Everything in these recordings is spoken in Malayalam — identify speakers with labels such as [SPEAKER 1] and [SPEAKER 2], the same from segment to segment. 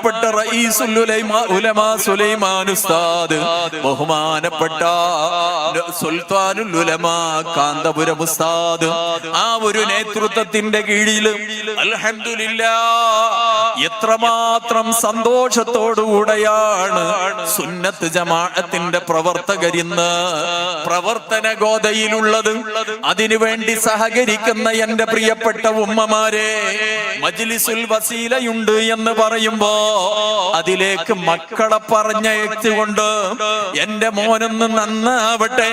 [SPEAKER 1] ബഹുമാനപ്പെട്ട റഈസുൽ ഉലമാ സുലൈമാൻ ഉസ്താദ്, ബഹുമാനപ്പെട്ട സുൽത്താനുൽ ഉലമാ കാന്തപുരം ഉസ്താദ്, ആ ഒരു നേതൃത്വത്തിന്റെ കീഴിൽ അൽഹംദുലില്ലാഹ് എത്രമാത്രം സന്തോഷത്തോടുകൂടെയാണ് സുന്നത്ത് ജമാഅത്തിന്റെ പ്രവർത്തകരിന്ന് പ്രവർത്തന ഗോതയിലുള്ളത്. അതിനുവേണ്ടി സഹകരിക്കുന്ന എന്റെ പ്രിയപ്പെട്ട ഉമ്മമാരെ, മജ്ലിസുൽ വസീലയുണ്ട് എന്ന് പറയുമ്പോ അതിലേക്ക് മക്കളെ പറഞ്ഞയച്ചുകൊണ്ട് എന്റെ മോനൊന്ന് നന്നാവട്ടെ,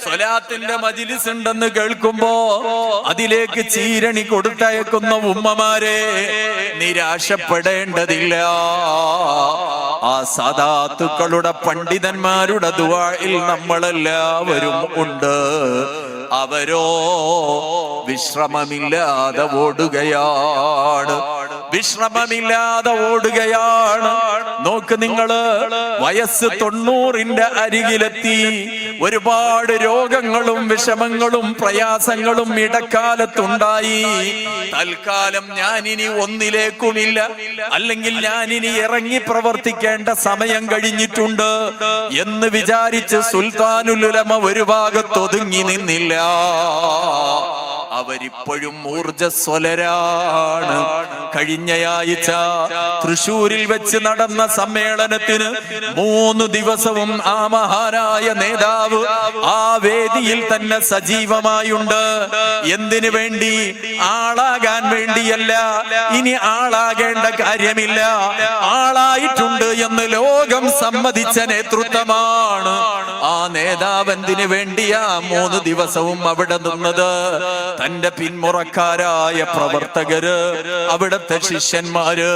[SPEAKER 1] സ്വലാത്തിന്റെ മജ്ലിസ് ഉണ്ടെന്ന് കേൾക്കുമ്പോ അതിലേക്ക് ചീരണി കൊടുത്തയക്കുന്ന ഉമ്മമാരെ നിരാശപ്പെടേണ്ടതില്ല. ആ സാദാത്തുക്കളുടെ പണ്ഡിതന്മാരുടെ ദുആയിൽ നമ്മളെല്ലാവരും ഉണ്ട്. അവരോ വിശ്രമമില്ലാതെ ഓടുകയാണ്, വിശ്രമമില്ലാതെ ഓടുകയാണ്. നോക്ക് നിങ്ങള്, വയസ്സ് 90ന്റെ അരികിലെത്തി. ഒരുപാട് രോഗങ്ങളും വിഷമങ്ങളും പ്രയാസങ്ങളും ഇടക്കാലത്തുണ്ടായി. തൽക്കാലം ഞാനിനി ഒന്നിലേക്കുമില്ല, അല്ലെങ്കിൽ ഞാനിനി ഇറങ്ങി പ്രവർത്തിക്കേണ്ട സമയം കഴിഞ്ഞിട്ടുണ്ട് എന്ന് വിചാരിച്ച് സുൽത്താനുൽ ഉലമ ഒരു ഭാഗത്ത് ഒതുങ്ങി നിന്നില്ല. അവരിപ്പോഴും ഊർജസ്വലരാണ്. കഴിഞ്ഞയാഴ്ച തൃശൂരിൽ വെച്ച് നടന്ന സമ്മേളനത്തിന് 3 ദിവസവും ആ മഹാനായ നേതാവ് ആ വേദിയിൽ തന്നെ സജീവമായുണ്ട്. എന്തിനു വേണ്ടി? ആളാകാൻ വേണ്ടിയല്ല, ഇനി ആളാകേണ്ട കാര്യമില്ല, ആളായിട്ടുണ്ട് എന്ന് ലോകം സമ്മതിച്ച നേതൃത്വമാണ്. ആ നേതാവ് എന്തിനു വേണ്ടിയാ 3 ദിവസവും അവിടെ നിന്നത്? തന്റെ പിന്മുറക്കാരായ പ്രവർത്തകര്, അവിടുത്തെ ശിഷ്യന്മാര്,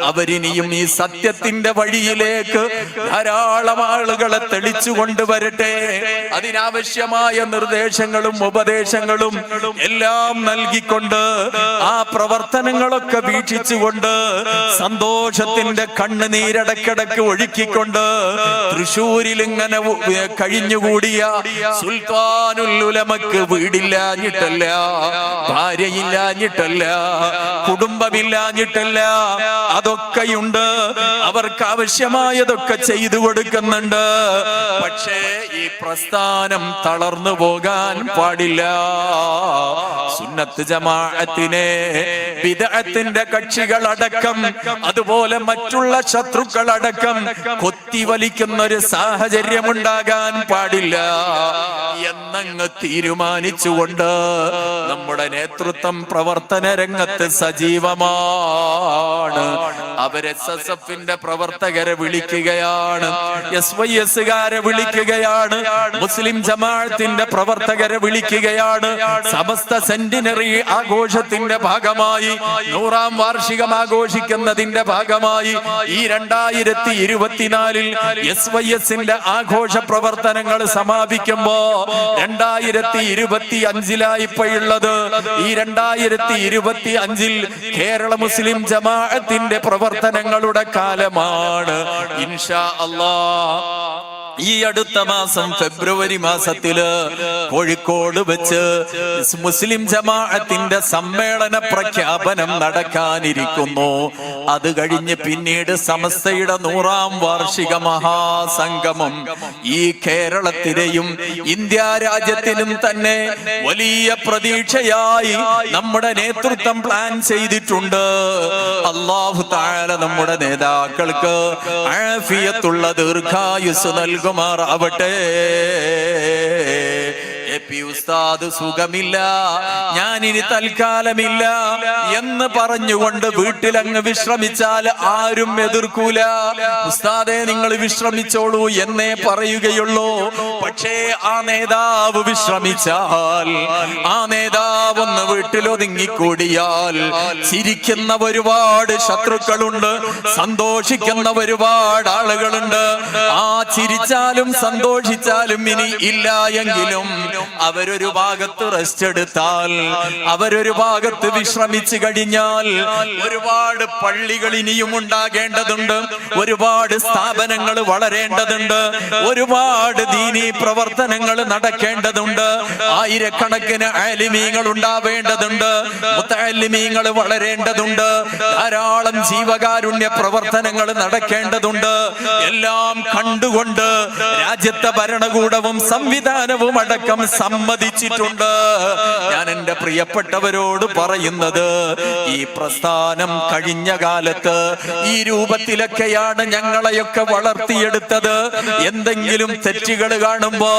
[SPEAKER 1] അവരിനിയും ഈ സത്യത്തിന്റെ വഴിയിലേക്ക് ധാരാളം ആളുകളെ തെളിച്ചു കൊണ്ടുവരട്ടെ, അതിനാവശ്യമായ നിർദ്ദേശങ്ങളും ഉപദേശങ്ങളും എല്ലാം നൽകിക്കൊണ്ട് ആ പ്രവർത്തനങ്ങളൊക്കെ വീക്ഷിച്ചുകൊണ്ട് സന്തോഷത്തിന്റെ കണ്ണുനീരടക്കിടക്ക് ഒഴുക്കിക്കൊണ്ട് തൃശൂരിൽ ഇങ്ങനെ കഴിഞ്ഞുകൂടിയ സുൽത്താനുൽ ഉലമക്ക് വീടില്ലാഞ്ഞിട്ടല്ല, ഭാര്യയില്ലാഞ്ഞിട്ടല്ല, കുടുംബമില്ലാഞ്ഞിട്ടല്ല, അതൊക്കെയുണ്ട്. അവർക്ക് ആവശ്യമായതൊക്കെ ചെയ്തു കൊടുക്കുന്നുണ്ട്. പക്ഷേ ഈ പ്രസ്ഥാനം തളർന്നു പോകാൻ പാടില്ല. സുന്നത്ത് ജമാഅത്തിനെ ബിദ്അത്തിന്റെ കക്ഷികളടക്കം, അതുപോലെ മറ്റുള്ള ശത്രുക്കളടക്കം കൊത്തിവലിക്കുന്ന ഒരു സാഹചര്യം ഉണ്ടാകാൻ പാടില്ല എന്നങ്ങ് തീരുമാനിച്ചുകൊണ്ട് നമ്മുടെ നേതൃത്വം പ്രവർത്തന രംഗത്ത് സജീവമാണ്. അവര് SSFന്റെ പ്രവർത്തകരെ വിളിക്കുകയാണ്, SYSകാരെ വിളിക്കുകയാണ്, മുസ്ലിം ജമാഅത്തിന്റെ പ്രവർത്തകരെ വിളിക്കുകയാണ്. സമസ്ത സെന്റിനറി ആഘോഷത്തിന്റെ ഭാഗമായി, 100ാം വാർഷികം ആഘോഷിക്കുന്നതിന്റെ ഭാഗമായി ഈ 2024 SYSന്റെ ആഘോഷ പ്രവർത്തനങ്ങൾ സമാപിക്കുമ്പോ 2025 ഈ 2025 കേരള മുസ്ലിം ജമാഅത്തിന്റെ പ്രവർത്തനങ്ങളുടെ കാലമാണ്. ഇൻഷാ അല്ലാഹ് ഈ അടുത്ത മാസം ഫെബ്രുവരി മാസത്തില് കോഴിക്കോട് വെച്ച് മുസ്ലിം ജമാഅത്തിന്റെ സമ്മേളന പ്രഖ്യാപനം നടക്കാനിരിക്കുന്നു. അത് കഴിഞ്ഞ് പിന്നീട് സമസ്തയുടെ 100ാം വാർഷിക മഹാസംഗമം ഈ കേരളത്തിലെയും ഇന്ത്യ രാജ്യത്തിനും തന്നെ വലിയ പ്രതീക്ഷയായി നമ്മുടെ നേതൃത്വം പ്ലാൻ ചെയ്തിട്ടുണ്ട്. അല്ലാഹു തആല നമ്മുടെ നേതാക്കൾക്ക് ആഫിയത്തുള്ള ദീർഘായുസ് നൽകുമാറാവട്ടെ. ഉസ്താദ് സുഖമില്ല, ഞാനിനി തൽക്കാലമില്ല എന്ന് പറഞ്ഞുകൊണ്ട് വീട്ടിലങ്ങ് വിശ്രമിച്ചാൽ ആരും എതിർക്കൂല. ഉസ്താദെ നിങ്ങൾ വിശ്രമിച്ചോളൂ എന്നേ പറയുകയുള്ളൂ. പക്ഷേ ആ നേതാവ് വിശ്രമിച്ചാൽ, ആ നേതാവ് ഒന്ന് വീട്ടിലൊതുങ്ങിക്കൂടിയാൽ ചിരിക്കുന്ന ഒരുപാട് ശത്രുക്കളുണ്ട്, സന്തോഷിക്കുന്ന ഒരുപാട് ആളുകളുണ്ട്. ആ ചിരിച്ചാലും സന്തോഷിച്ചാലും ഇനി ഇല്ല എങ്കിലും അവരൊരു ഭാഗത്ത് റെസ്റ്റ് എടുത്താൽ, അവരൊരു ഭാഗത്ത് വിശ്രമിച്ചു കഴിഞ്ഞാൽ, ഒരുപാട് പള്ളികൾ ഇനിയും ഉണ്ടാകേണ്ടതുണ്ട്, ഒരുപാട് സ്ഥാപനങ്ങൾ വളരേണ്ടതുണ്ട്, ഒരുപാട് ദീനീ പ്രവർത്തനങ്ങൾ നടക്കേണ്ടതുണ്ട്, ആയിരക്കണക്കിന് ആലിമീങ്ങൾ ഉണ്ടാവേണ്ടതുണ്ട്, മുത്തഅല്ലിമീങ്ങൾ വളരേണ്ടതുണ്ട്, ധാരാളം ജീവകാരുണ്യ പ്രവർത്തനങ്ങൾ നടക്കേണ്ടതുണ്ട്. എല്ലാം കണ്ടുകൊണ്ട് രാജ്യത്തെ ഭരണകൂടവും സംവിധാനവും അടക്കം സമ്മതിച്ചിട്ടുണ്ട്. ഞാൻ എന്റെ പ്രിയപ്പെട്ടവരോട് പറയുന്നത്, ഈ പ്രസ്ഥാനം കഴിഞ്ഞ കാലത്ത് ഈ രൂപത്തിലൊക്കെയാണ് ഞങ്ങളെയൊക്കെ വളർത്തിയെടുത്തത്. എന്തെങ്കിലും തെറ്റുകൾ കാണുമ്പോ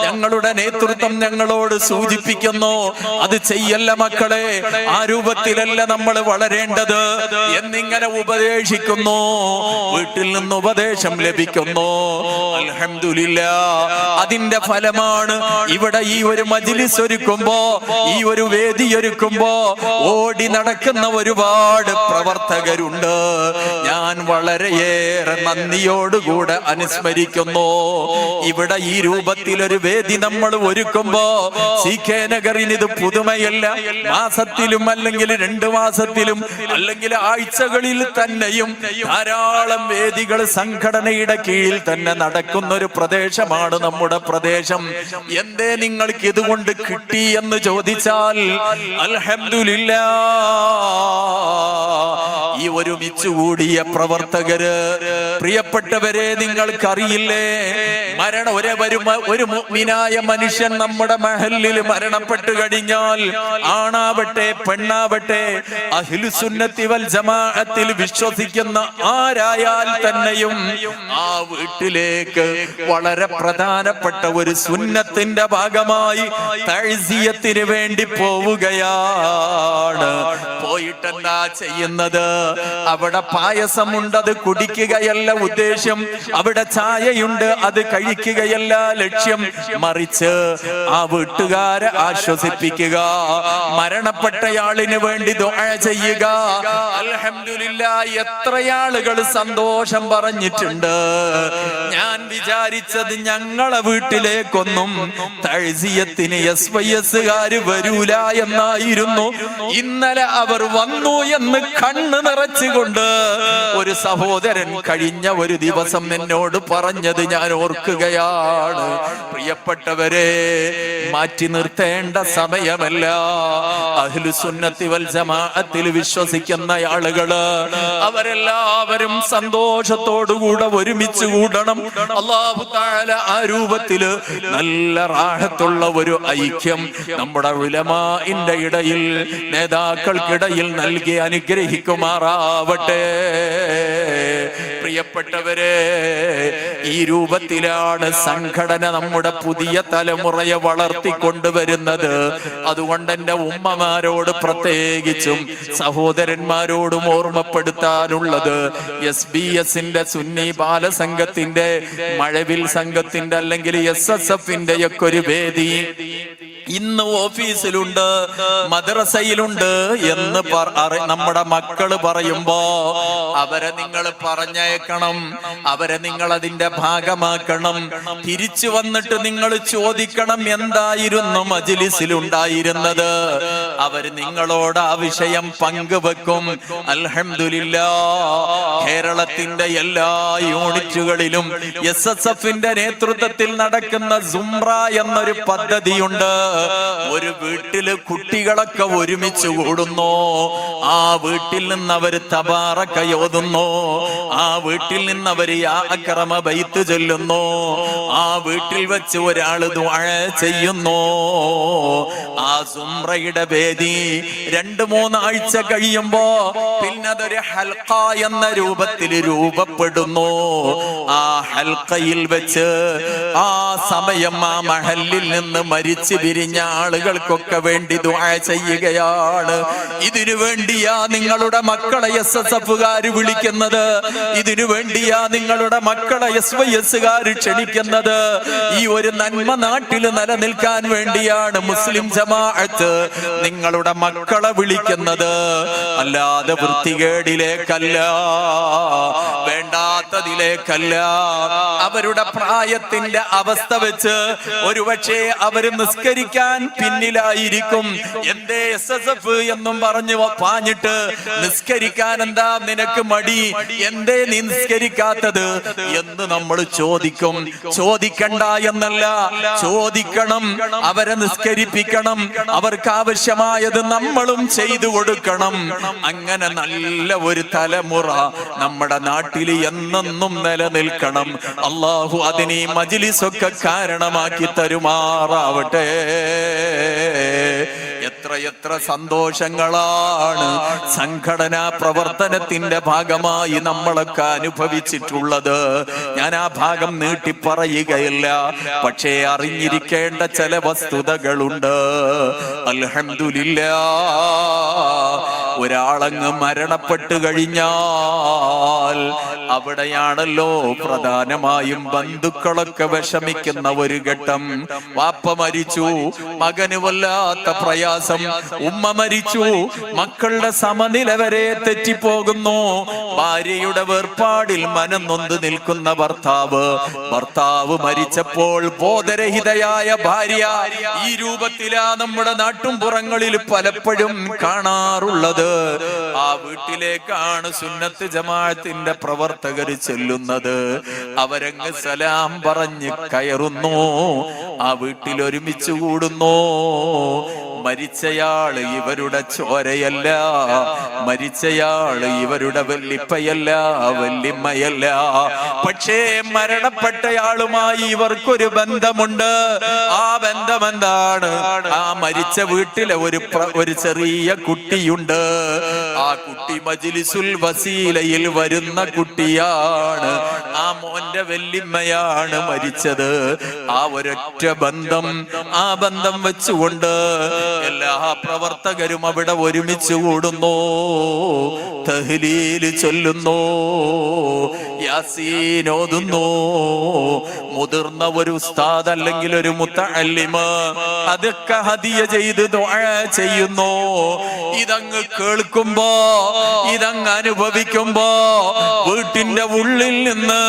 [SPEAKER 1] ഞങ്ങളുടെ നേതൃത്വം ഞങ്ങളോട് സൂചിപ്പിക്കുന്നു, അത് ചെയ്യല്ല മക്കളെ, ആ രൂപത്തിലല്ല നമ്മൾ വളരേണ്ടത് എന്നിങ്ങനെ ഉപദേശിക്കുന്നു. വീട്ടിൽ നിന്ന് ഉപദേശം ലഭിക്കുന്നു. അൽഹംദുലില്ലാഹ്, അതിന്റെ ഫലമാണ് ഇവിടെ ഈ ഒരു മജ്‌ലിസ് ഒരുക്കുമ്പോ, ഈ ഒരു വേദി ഒരുക്കുമ്പോ ഓടി നടക്കുന്ന ഒരുപാട് പ്രവർത്തകരുണ്ട്. ഞാൻ വളരെയേറെ നന്ദിയോടുകൂടെ അനുസ്മരിക്കുന്നു. ഇവിടെ ഈ രൂപത്തിലൊരു വേദി നമ്മൾ ഒരുക്കുമ്പോ CK നഗറിന് ഇത് പുതുമയല്ല. മാസത്തിലും അല്ലെങ്കിൽ 2 മാസത്തിലും അല്ലെങ്കിൽ ആഴ്ചകളിൽ തന്നെയും ധാരാളം വേദികൾ സംഘടനയുടെ കീഴിൽ തന്നെ നടക്കുന്ന ഒരു പ്രദേശമാണ് നമ്മുടെ പ്രദേശം. എന്തേ നിങ്ങൾക്ക് ഇതുകൊണ്ട് കിട്ടി എന്ന് ചോദിച്ചാൽ, അൽഹംദുലില്ലാഹ്, ഈ ഒരുമിച്ച് കൂടിയ പ്രവർത്തകര്, പ്രിയപ്പെട്ടവരെ, നിങ്ങൾക്കറിയില്ലേ, ഒരു മുഅ്മിനായ മനുഷ്യൻ നമ്മുടെ മഹല്ലിൽ മരണപ്പെട്ടു കഴിഞ്ഞാൽ, ആണാവട്ടെ പെണ്ണാവട്ടെ, അഹ്ലുസുന്നത്തി വൽ ജമാഅത്തിൽ വിശ്വസിക്കുന്ന ആരായാൽ തന്നെയും ആ വീട്ടിലേക്ക് വളരെ പ്രധാനപ്പെട്ട ഒരു സുന്നത്തിന്റെ ഭാഗമായി തഅ്സിയത്തിന് വേണ്ടി പോവുകയാണ്. പോയിട്ടെന്താ ചെയ്യുന്നത്? അവിടെ പായസമുണ്ട്, അത് കുടിക്കുകയല്ല ഉദ്ദേശം. അവിടെ ചായയുണ്ട്, അത് കഴിക്കുകയല്ല ലക്ഷ്യം. മറിച്ച് ആ വീട്ടുകാരെ ആശ്വസിപ്പിക്കുക, മരണപ്പെട്ടയാളിന് വേണ്ടി ദുആ ചെയ്യുക. അൽഹംദുലില്ലാഹ്, എത്രയാളുകൾ സന്തോഷം പറഞ്ഞിട്ടുണ്ട്. ഞാൻ വിചാരിച്ചത് ഞങ്ങളെ വീട്ടിലേക്കൊന്നും തഅ്സിയത്തിന് SYS-കാര് വരൂല എന്നായിരുന്നു. ഇന്നലെ അവർ വന്നു എന്ന് കണ്ണ് നിറച്ചുകൊണ്ട് ഒരു സഹോദരൻ കഴിഞ്ഞ ഒരു ദിവസം എന്നോട് പറഞ്ഞത് ഞാൻ ഓർക്കുകയാണ്. പ്രിയപ്പെട്ടവരെ, മാറ്റി നിർത്തേണ്ട സമയമല്ല. അഹ്ലുസുന്നത്തി വൽ ജമാഅത്തിൽ വിശ്വസിക്കുന്ന ആളുകള് അവരെല്ലാവരും സന്തോഷത്തോടുകൂടെ ഒരുമിച്ച് കൂടണം. അല്ലാഹു തആല ആ രൂപത്തില് നല്ല റാഹത്തുള്ള ഒരു ഐക്യം നമ്മുടെ ഉലമാഇന്റെ ഇടയിൽ, നേതാക്കൾക്കിടയിൽ നൽകി അനുഗ്രഹിക്കുമാറാവട്ടെ. പ്രിയപ്പെട്ടവരെ, ഈ രൂപത്തിലാണ് സംഘടന നമ്മുടെ പുതിയ തലമുറയെ വളർത്തിക്കൊണ്ടുവരുന്നത്. അതുകൊണ്ട് എന്റെ ഉമ്മമാരോട് പ്രത്യേകിച്ചും സഹോദരന്മാരോടും ഓർമ്മപ്പെടുത്താനുള്ളത്, SBS-ന്റെ സുന്നി ബാലസംഘത്തിന്റെ, മഴവിൽ സംഘത്തിന്റെ അല്ലെങ്കിൽ SSF-ന്റെ ഒക്കെ ഒരു വേദി ഇന്ന് ഓഫീസിലുണ്ട്, മദ്രസയിലുണ്ട് എന്ന് നമ്മുടെ മക്കള് പറയുമ്പോ അവരെ നിങ്ങൾ പറഞ്ഞയക്കണം, അവരെ നിങ്ങൾ അതിന്റെ ഭാഗമാക്കണം. തിരിച്ചു വന്നിട്ട് നിങ്ങൾ ചോദിക്കണം, എന്തായിരുന്നു മജ്‌ലിസിലുണ്ടായിരുന്നത്? അവര് നിങ്ങളോട് ആ വിഷയം പങ്കുവെക്കും. അൽഹംദുലില്ലാഹ്, കേരളത്തിന്റെ എല്ലാ യൂണിറ്റുകളിലും SSF-ന്റെ നേതൃത്വത്തിൽ നടക്കുന്ന സുംറ എന്നൊരു പദ്ധതിയുണ്ട്. ഒരു വീട്ടില് കുട്ടികളൊക്കെ ഒരുമിച്ച് കൂടുന്നു, ആ വീട്ടിൽ നിന്ന് അവര് തബാറക ഓതുന്നു, ആ വീട്ടിൽ നിന്ന് അവര് യാ അക്രമ ബൈത്ത് ചൊല്ലുന്നു, ആ വീട്ടിൽ വെച്ച് ഒരാള് ദുആ ചെയ്യുന്നു. ആ സുംറയുടെ വേദി 2-3 ആഴ്ച കഴിയുമ്പോ പിന്നെ അതൊരു ഹൽഖ എന്ന രൂപത്തിൽ രൂപപ്പെടുന്നു. ആ ഹൽഖയിൽ വെച്ച് ആ സമയം ആ മഹല്ലിൽ നിന്ന് മരിച്ചു പിരിഞ്ഞ ആളുകൾക്കൊക്കെ വേണ്ടി ദുആ ചെയ്യുകയാണ്. ഇതിനു വേണ്ടിയാ നിങ്ങളുടെ മക്കളെ SSF-കാര് വിളിക്കുന്നത്, ഇതിനു വേണ്ടിയാ നിങ്ങളുടെ മക്കളെ SYS-കാര് ക്ഷണിക്കുന്നത്. ഈ ഒരു നന്മ നാട്ടിൽ നിലനിൽക്കാൻ വേണ്ടിയാണ് മുസ്ലിം ജമാഅത്ത് നിങ്ങളുടെ മക്കളെ വിളിക്കുന്നത്, അല്ലാതെ വൃത്തികേടിലേക്കല്ല. വേണ്ടാത്ത അതിലേക്കല്ല. അവരുടെ പ്രായത്തിന്റെ അവസ്ഥ വെച്ച് ഒരുപക്ഷെ അവര് നിസ്കരിക്കാൻ പിന്നിലായിരിക്കും. എന്തേ SSF എന്നും പറഞ്ഞു പാഞ്ഞിട്ട് നിസ്കരിക്കാൻ എന്താ നിനക്ക് മടി, എന്തേ നീ നിസ്കരിക്കാത്തത് എന്ന് നമ്മൾ ചോദിക്കും. ചോദിക്കണ്ട എന്നല്ല, ചോദിക്കണം. അവരെ നിസ്കരിപ്പിക്കണം. അവർക്ക് ആവശ്യമായത് നമ്മളും ചെയ്തു കൊടുക്കണം. അങ്ങനെ നല്ല ഒരു തലമുറ നമ്മുടെ നാട്ടിൽ എന്നെന്നും നിലനിൽക്കണം. അള്ളാഹു അതിനെ മജ്‌ലിസൊക്കെ കാരണമാക്കി തരുമാറാവട്ടെ. എത്ര സന്തോഷങ്ങളാണ് സംഘടനാ പ്രവർത്തനത്തിന്റെ ഭാഗമായി നമ്മളൊക്കെ അനുഭവിച്ചിട്ടുള്ളത്. ഞാൻ ആ ഭാഗം നീട്ടി പറയുകയില്ല. പക്ഷേ അറിഞ്ഞിരിക്കേണ്ട ചില വസ്തുതകളുണ്ട്. അൽഹംദുലില്ലാ, ഒരാളങ്ങ് മരണപ്പെട്ടു കഴിഞ്ഞാൽ അവിടെയാണല്ലോ പ്രധാനമായും ബന്ധുക്കളൊക്കെ വിഷമിക്കുന്ന ഒരു ഘട്ടം. വാപ്പ മരിച്ചു, മകന് വല്ലാത്ത പ്രയാസം. ഉമ്മ മരിച്ചു, മക്കളുടെ സമനില വരെ തെറ്റിപ്പോകുന്നു. ഭാര്യയുടെ വേർപാടിൽ മനം നൊന്ത് നിൽക്കുന്ന ഭർത്താവ് മരിച്ചപ്പോൾ ബോധരഹിതയായ ഭാര്യ. ഈ രൂപത്തിലാ നമ്മുടെ നാട്ടുംപുറങ്ങളിൽ പലപ്പോഴും കാണാറുള്ളത്. ആ വീട്ടിലേക്കാണ് സുന്നത്ത് ജമാഅത്തിന്റെ പ്രവർത്തകർ ചെല്ലുന്നത്. അവരങ്ങ് സലാം പറഞ്ഞ് കയറുന്നു. ആ വീട്ടിൽ ഒരുമിച്ച് കൂടുന്നു. മരിച്ചയാള് ഇവരുടെ ചോരയല്ല, മരിച്ചയാള് ഇവരുടെ വല്ലിപ്പയല്ല, വല്ലിമ്മയല്ല. പക്ഷേ മരണപ്പെട്ടയാളുമായി ഇവർക്കൊരു ബന്ധമുണ്ട്. ആ ബന്ധം എന്താണ്? ആ മരിച്ച വീട്ടിലെ ഒരു ചെറിയ കുട്ടിയുണ്ട്. ആ കുട്ടി മജ്‌ലിസുൽ വസീലയിൽ വരുന്ന കുട്ടിയാണ്. ആ മോന്റെ വല്ലിമ്മയാണ് മരിച്ചത്. ആ ഒരൊറ്റ ബന്ധം, ആ ബന്ധം വെച്ചുകൊണ്ട് എല്ലാ പ്രവർത്തകരും അവിടെ ഒരുമിച്ച് കൂടുന്നു. തഹ്ലീൽ ചൊല്ലുന്നു, യാസീൻ ഓതുന്നു. മുതിർന്ന ഒരു ഉസ്താദ് അല്ലെങ്കിൽ ഒരു മുത്തഅല്ലിമ് അതൊക്കെ ഹദിയ ചെയ്ത് ദുആ ചെയ്യുന്നു. ഇതങ്ങ് കേൾക്കുമ്പോ, ഇതങ്ങ് അനുഭവിക്കുമ്പോ വീട്ടിന്റെ ഉള്ളിൽ നിന്ന്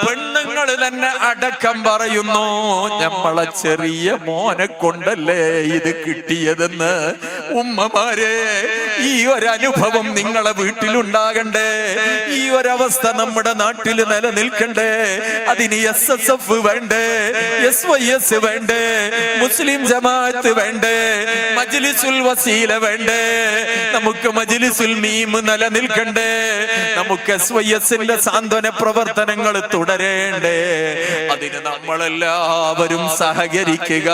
[SPEAKER 1] പെണ്ണുങ്ങൾ തന്നെ അടക്കം പറയുന്നു, നമ്മളെ ചെറിയ മോനെ കൊണ്ടല്ലേ ഇത് കിട്ടിയതെന്ന്. ഉമ്മമാരെ, ഈ ഒരനുഭവം നിങ്ങളെ വീട്ടിലുണ്ടാകണ്ടേ? ഈ ഒരവസ്ഥ നമ്മുടെ നാട്ടിൽ നിലനിൽക്കണ്ടേ? അതിന് SSF വേണ്ടേ? SYS വേണ്ടേ? മുസ്ലിം ജമാഅത്ത് വേണ്ടേ? മജ്‌ലിസുൽ വസീല വേണ്ടേ? നമുക്ക് മജ്‌ലിസുൽ മീം നിലനിൽക്കണ്ടേ? നമുക്ക് SYSന്റെ സാന്ത്വന പ്രവർത്തനങ്ങൾ തുടരേണ്ടേ? അതിന് നമ്മളെല്ലാവരും സഹകരിക്കുക.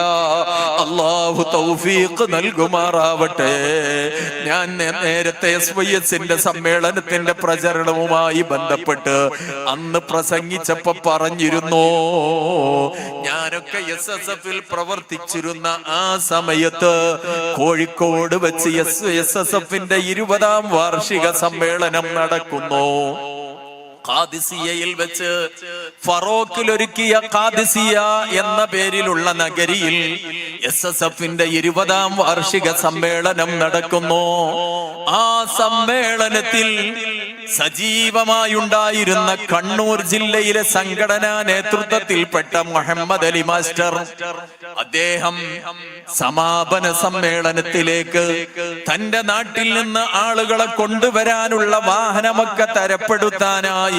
[SPEAKER 1] അല്ലാഹു തൗഫീഖ് നൽകുമാറാവട്ടെ. ഞാൻ നേരത്തെ SYSന്റെ സമ്മേളനത്തിന്റെ പ്രചരണവുമായി ബന്ധപ്പെട്ട് അന്ന് പ്രസംഗിച്ചപ്പോ പറഞ്ഞിരുന്നു, ഞാനൊക്കെ SSFൽ പ്രവർത്തിച്ചിരുന്ന ആ സമയത്ത് കോഴിക്കോട് വെച്ച് SSFന്റെ 20ാം വാർഷിക സമ്മേളനം നടക്കുന്നു. ഖാദിസിയയിൽ വെച്ച് ഫറോക്കിൽ ഒരുക്കിയ ഖാദിസിയ എന്ന പേരിലുള്ള നഗരിയിൽ SSFന്റെ 20ാം വാർഷിക സമ്മേളനം നടക്കുന്നു. ആ സമ്മേളനത്തിൽ സജീവമായുണ്ടായിരുന്ന കണ്ണൂർ ജില്ലയിലെ സംഘടനാ നേതൃത്വത്തിൽപ്പെട്ട മുഹമ്മദ് അലി മാസ്റ്റർ, അദ്ദേഹം സമാപന സമ്മേളനത്തിലേക്ക് തന്റെ നാട്ടിൽ നിന്ന് ആളുകളെ കൊണ്ടുവരാനുള്ള വാഹനമൊക്കെ തരപ്പെടുത്താനായി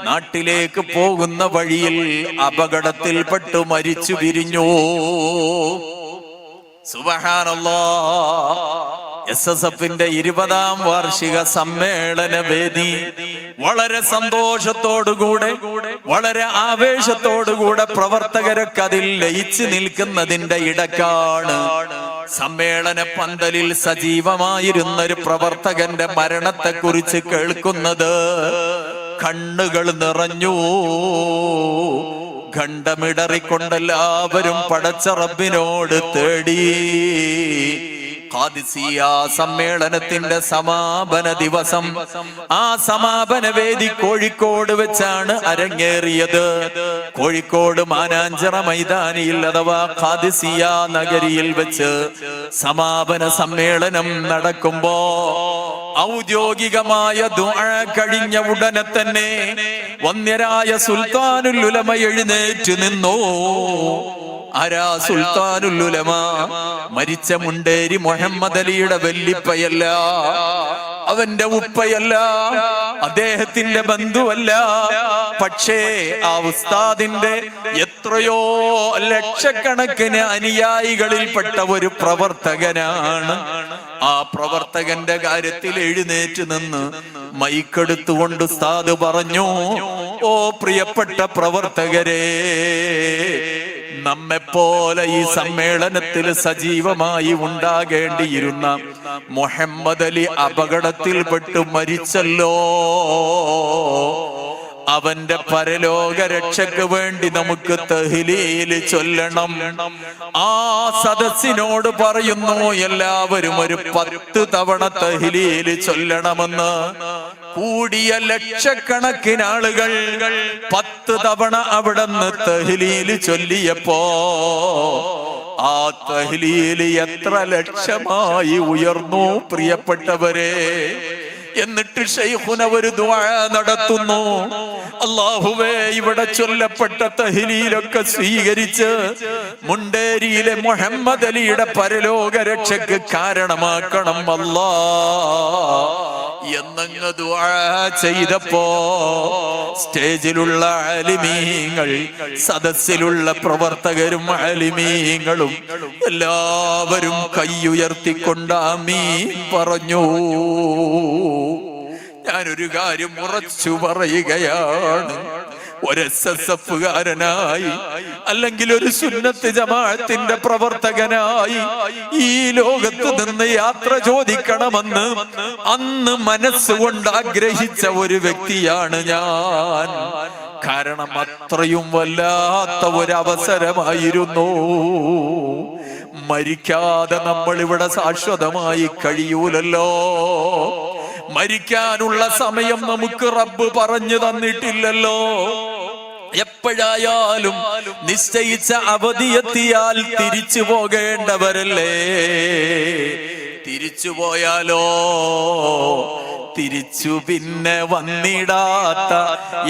[SPEAKER 1] നാട്ടിലേക്ക് പോകുന്ന വഴിയിൽ അപകടത്തിൽപ്പെട്ടു മരിച്ചു പിരിഞ്ഞു. സുബ്ഹാനല്ലാഹ്. SSFന്റെ 20ാം വാർഷിക സമ്മേളന വേദി വളരെ സന്തോഷത്തോടുകൂടെ, വളരെ ആവേശത്തോടുകൂടെ പ്രവർത്തകരൊക്കെ അതിൽ ലയിച്ചു നിൽക്കുന്നതിന്റെ ഇടക്കാണ് സമ്മേളന പന്തലിൽ സജീവമായിരുന്ന ഒരു പ്രവർത്തകന്റെ മരണത്തെ കുറിച്ച് കേൾക്കുന്നത്. കണ്ണുകൾ നിറഞ്ഞു. ഖണ്ഡമിടറിക്കൊണ്ടെല്ലാവരും പടച്ച റബ്ബിനോട് തേടി. ഖാദിസിയ സമ്മേളനത്തിന്റെ സമാപന ദിവസം, ആ സമാപന വേദി കോഴിക്കോട് വെച്ചാണ് അരങ്ങേറിയത്. കോഴിക്കോട് മാനാഞ്ചിറ മൈതാനിയിൽ അഥവാ ഖാദിസിയ നഗരിയിൽ വെച്ച് സമാപന സമ്മേളനം നടക്കുമ്പോ ഔദ്യോഗികമായ ദുആ കഴിഞ്ഞ ഉടനെ തന്നെ വന്യരായ സുൽത്താനുൽ ഉലമ എഴുന്നേറ്റ് നിന്നു. ആരാ സുൽത്താനുൽ ഉലമ? മരിച്ച മുണ്ടേരി മുഹമ്മദ് അലിയുടെ വല്ലിപ്പയല്ല, അവന്റെ ഉപ്പയല്ല, അദ്ദേഹത്തിന്റെ ബന്ധുവല്ല. പക്ഷേ ആ ഉസ്താദിന്റെ എത്രയോ ലക്ഷക്കണക്കിന് അനുയായികളിൽപ്പെട്ട ഒരു പ്രവർത്തകനാണ്. ആ പ്രവർത്തകന്റെ കാര്യത്തിൽ എഴുന്നേറ്റ് നിന്ന് മൈക്കെടുത്തുകൊണ്ട് ഉസ്താദ് പറഞ്ഞു, ഓ പ്രിയപ്പെട്ട പ്രവർത്തകരെ, നമ്മെപ്പോലെ ഈ സമ്മേളനത്തിൽ സജീവമായി ഉണ്ടാകേണ്ടിയിരുന്ന മുഹമ്മദ് അലി അപകടത്തിൽപ്പെട്ട് മരിച്ചല്ലോ. അവന്റെ പരലോക രക്ഷയ്ക്ക് വേണ്ടി നമുക്ക് തഹ്ലീൽ ചൊല്ലണം. ആ സദസ്സിനോട് പറയുന്നു, എല്ലാവരും ഒരു 10 തവണ തഹ്ലീൽ ചൊല്ലണമെന്ന്. കൂടിയ ലക്ഷക്കണക്കിന് ആളുകൾ 10 തവണ അവിടുന്ന് തഹ്ലീൽ ചൊല്ലിയപ്പോ ആ തഹ്ലീൽ എത്ര ലക്ഷമായി ഉയർന്നു പ്രിയപ്പെട്ടവരെ. എന്നിട്ട് ശൈഖുന ഒരു ദുആ നടത്തുന്നു, അല്ലാഹുവേ ഇവിടെ ചൊല്ലപ്പെട്ട തഹ്ലീലൊക്കെ സ്വീകരിച്ച് മുണ്ടേരിയിലെ മുഹമ്മദ് അലിയുടെ പരലോക രക്ഷയ്ക്ക് കാരണമാക്കണം അല്ലാ എന്നങ്ങ് ദുആ ചെയ്തപ്പോ സ്റ്റേജിലുള്ള ആലിമീങ്ങൾ, സദസ്സിലുള്ള പ്രവർത്തകരും ആലിമീങ്ങളും എല്ലാവരും കൈയുയർത്തിക്കൊണ്ട് ആമീൻ പറഞ്ഞു. ഞാനൊരു കാര്യം ഉറച്ചു പറയുകയാണ്, ഒരു SSF-കാരനായി അല്ലെങ്കിൽ ഒരു സുന്നത്ത് ജമാഅത്തിന്റെ പ്രവർത്തകനായി ഈ ലോകത്ത് നിന്ന് യാത്ര ചോദിക്കണമെന്ന് അന്ന് മനസ്സുകൊണ്ട് ആഗ്രഹിച്ച ഒരു വ്യക്തിയാണ് ഞാൻ. കാരണം അത്രയും വല്ലാത്ത ഒരു അവസരമായിരുന്നു. മരിക്കാതെ നമ്മൾ ഇവിടെ ശാശ്വതമായി കഴിയൂലല്ലോ. മരിക്കാനുള്ള സമയം നമുക്ക് റബ്ബ് പറഞ്ഞു തന്നിട്ടില്ലല്ലോ. എപ്പോഴായാലും നിശ്ചയിച്ച അവധിയെത്തിയാൽ തിരിച്ചു പോകേണ്ടവരല്ലേ. തിരിച്ചു പോയാലോ തിരിച്ചു പിന്നെ വന്നിടാത്ത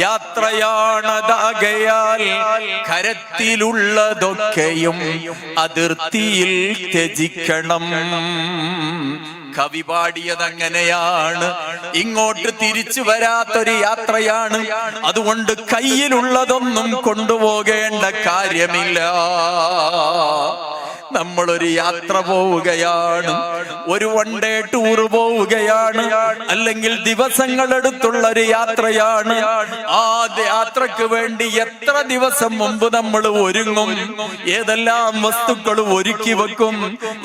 [SPEAKER 1] യാത്രയാണതാകയാൽ കരത്തിലുള്ളതൊക്കെയും അതിർത്തിയിൽ ത്യജിക്കണം. കവി പാടിയത് അങ്ങനെയാണ്. ഇങ്ങോട്ട് തിരിച്ചു വരാത്തൊരു യാത്രയാണ്. അതുകൊണ്ട് കയ്യിലുള്ളതൊന്നും കൊണ്ടുപോകേണ്ട കാര്യമില്ല. നമ്മളൊരു യാത്ര പോവുകയാണ്, ഒരു 1 ഡേ ടൂർ പോവുകയാണ്, അല്ലെങ്കിൽ ദിവസങ്ങളെടുത്തുള്ള ഒരു യാത്രയാണ്. ആ യാത്രക്ക് വേണ്ടി എത്ര ദിവസം മുമ്പ് നമ്മൾ ഒരുങ്ങും, ഏതെല്ലാം വസ്തുക്കൾ ഒരുക്കി വെക്കും,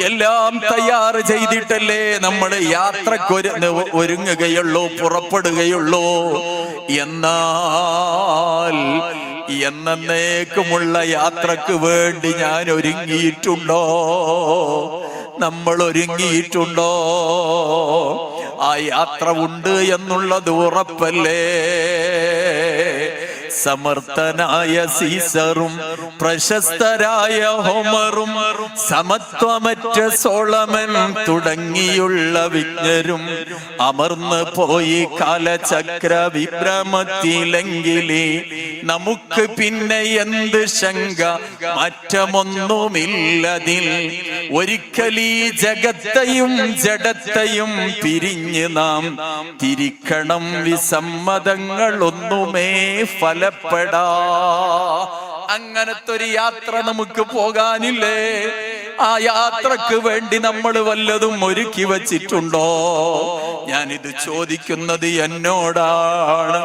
[SPEAKER 1] എല്ലാം തയ്യാറ് ചെയ്തിട്ടല്ലേ നമ്മൾ യാത്രക്ക് ഒരുങ്ങുകയുള്ളൂ, പുറപ്പെടുകയുള്ളൂ. എന്നാൽ എന്നേക്കുമുള്ള യാത്രക്ക് വേണ്ടി ഞാൻ ഒരുങ്ങിയിട്ടുണ്ടോ? നമ്മൾ ഒരുങ്ങിയിട്ടുണ്ടോ? ആ യാത്ര ഉണ്ട് എന്നുള്ളത് ഉറപ്പല്ലേ? സമർത്ഥനായ സീസറും പ്രശസ്തരായ ഹോമറും സമത്വമറ്റ സോളമൻ തുടങ്ങിയുള്ള വിജ്ഞരും അമർന്ന് പോയി കാലചക്ര വിഭ്രമത്തിലെങ്കിലേ നമുക്ക് പിന്നെ എന്ത് ശങ്ക, മാറ്റമൊന്നുമില്ലതിൽ. ഒരിക്കലീ ജഗത്തെയും ജഡത്തെയും പിരിഞ്ഞ് നാം തിരിക്കണം, വിസമ്മതങ്ങളൊന്നുമേ ഫലപ്പെടാ. അങ്ങനത്തെ ഒരു യാത്ര നമുക്ക് പോകാനില്ലേ? ആ യാത്രക്ക് വേണ്ടി നമ്മൾ വല്ലതും ഒരുക്കി വച്ചിട്ടുണ്ടോ? ഞാനിത് ചോദിക്കുന്നത് എന്നോടാണ്.